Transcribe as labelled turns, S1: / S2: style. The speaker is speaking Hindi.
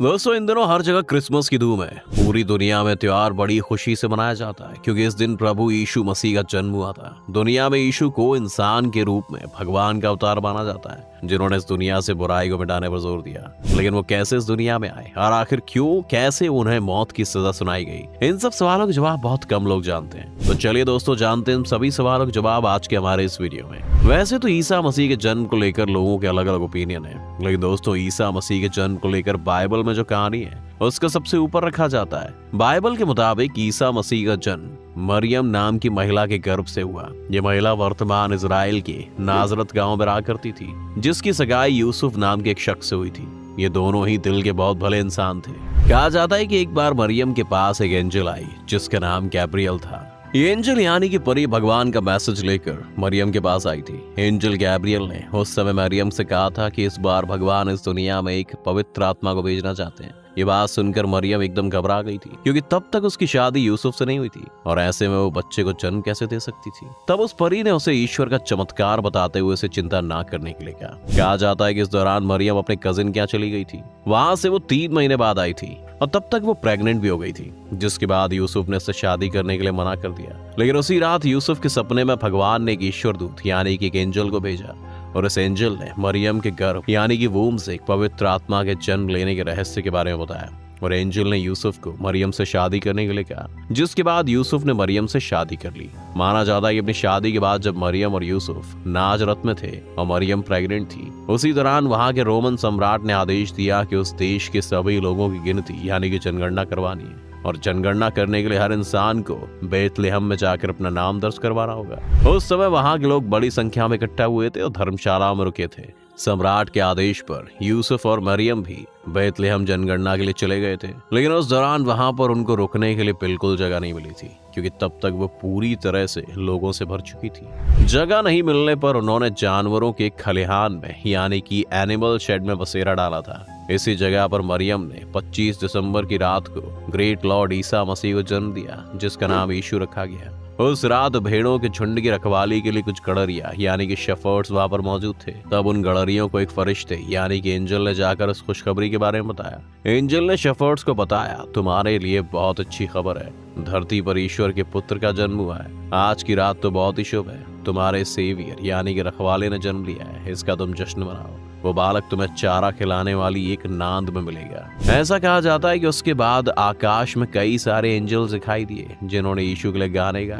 S1: दोस्तों इन दिनों हर जगह क्रिसमस की धूम है। पूरी दुनिया में त्योहार बड़ी खुशी से मनाया जाता है क्योंकि इस दिन प्रभु यीशु मसीह का जन्म हुआ था। दुनिया में यीशु को इंसान के रूप में भगवान का अवतार माना जाता है, जिन्होंने इस दुनिया से बुराई को मिटाने पर जोर दिया। लेकिन वो कैसे इस दुनिया में आए और आखिर क्यों कैसे उन्हें मौत की सजा सुनाई गई, इन सब सवालों के जवाब बहुत कम लोग जानते हैं। तो चलिए दोस्तों, जानते हैं इन सभी सवालों के जवाब आज के हमारे इस वीडियो में। वैसे तो ईसा मसीह के जन्म को लेकर लोगों के अलग अलग ओपिनियन है, लेकिन दोस्तों ईसा मसीह के जन्म को लेकर बाइबल में जो कहानी है उसका सबसे ऊपर रखा जाता है। बाइबल के मुताबिक ईसा मसीह का जन्म मरियम नाम की महिला के गर्भ से हुआ। ये महिला वर्तमान इजराइल के नाजरत गांव में रहा करती थी, जिसकी सगाई यूसुफ नाम के एक शख्स से हुई थी। ये दोनों ही दिल के बहुत भले इंसान थे। कहा जाता है कि एक बार मरियम के पास एक एंजल आई जिसका नाम गैब्रियल था। ये एंजल यानी कि परी भगवान का मैसेज लेकर मरियम के पास आई थी। एंजल गैब्रियल ने उस समय मरियम से कहा था कि इस बार भगवान इस दुनिया में एक पवित्र आत्मा को भेजना चाहते हैं। ये बात सुनकर मरियम एकदम घबरा गई थी, क्योंकि तब तक उसकी शादी यूसुफ से नहीं हुई थी और ऐसे में वो बच्चे को जन्म कैसे दे सकती थी। तब उस परी ने उसे ईश्वर का चमत्कार बताते हुए उसे चिंता ना करने के लिए कहा जाता है कि इस दौरान मरियम अपने कजिन के यहाँ चली गई थी। वहां से वो 3 महीने बाद आई थी और तब तक वो प्रेग्नेंट भी हो गई थी, जिसके बाद यूसुफ ने उससे शादी करने के लिए मना कर दिया। लेकिन उसी रात यूसुफ के सपने में भगवान ने एक ईश्वर दूत यानी कि एक एंजल को भेजा और इस एंजल ने मरियम के गर्भ यानी कि वूम से एक पवित्र आत्मा के जन्म लेने के रहस्य के बारे में बताया और एंजल ने यूसुफ को मरियम से शादी करने के लिए कहा, जिसके बाद यूसुफ ने मरियम से शादी कर ली। माना जाता है कि अपनी शादी के बाद जब मरियम और यूसुफ नाजरत में थे और मरियम प्रेग्नेंट थी, उसी दौरान वहां के रोमन सम्राट ने आदेश दिया कि उस देश के सभी लोगों की गिनती यानी कि जनगणना करवानी है और जनगणना करने के लिए हर इंसान को बेतलेहम में जाकर अपना नाम दर्ज करवाना होगा। उस समय वहां के लोग बड़ी संख्या में इकट्ठा हुए थे और धर्मशाला में रुके थे। सम्राट के आदेश पर यूसुफ और मरियम भी बेतलेहम जनगणना के लिए चले गए थे, लेकिन उस दौरान वहां पर उनको रुकने के लिए बिल्कुल जगह नहीं मिली थी, क्योंकि तब तक वो पूरी तरह से लोगों से भर चुकी थी। जगह नहीं मिलने पर उन्होंने जानवरों के खलिहान में यानी कि एनिमल शेड में बसेरा डाला था। इसी जगह पर मरियम ने 25 दिसंबर की रात को ग्रेट लॉर्ड ईसा मसीह को जन्म दिया, जिसका नाम यीशु रखा गया। उस रात भेड़ों के झुंड की रखवाली के लिए कुछ गड़रिया यानी कि शेफर्ड्स वहां पर मौजूद थे। तब उन गड़रियों को एक फरिश्ते यानी कि एंजल ने जाकर उस खुशखबरी के बारे में बताया। एंजल ने शेफर्ड्स को बताया, तुम्हारे लिए बहुत अच्छी खबर है, धरती पर ईश्वर के पुत्र का जन्म हुआ है। आज की रात तो बहुत ही शुभ है, तुम्हारे सेवियर यानी कि रखवाले ने जन्म लिया है, इसका तुम जश्न मनाओ। वो बालक तुम्हें चारा खिलाने वाली एक नांद में मिलेगा। ऐसा कहा जाता है कि उसके बाद आकाश में कई सारे एंजल्स दिखाई दिए, जिन्होंने यीशु के लिए गाने गाए।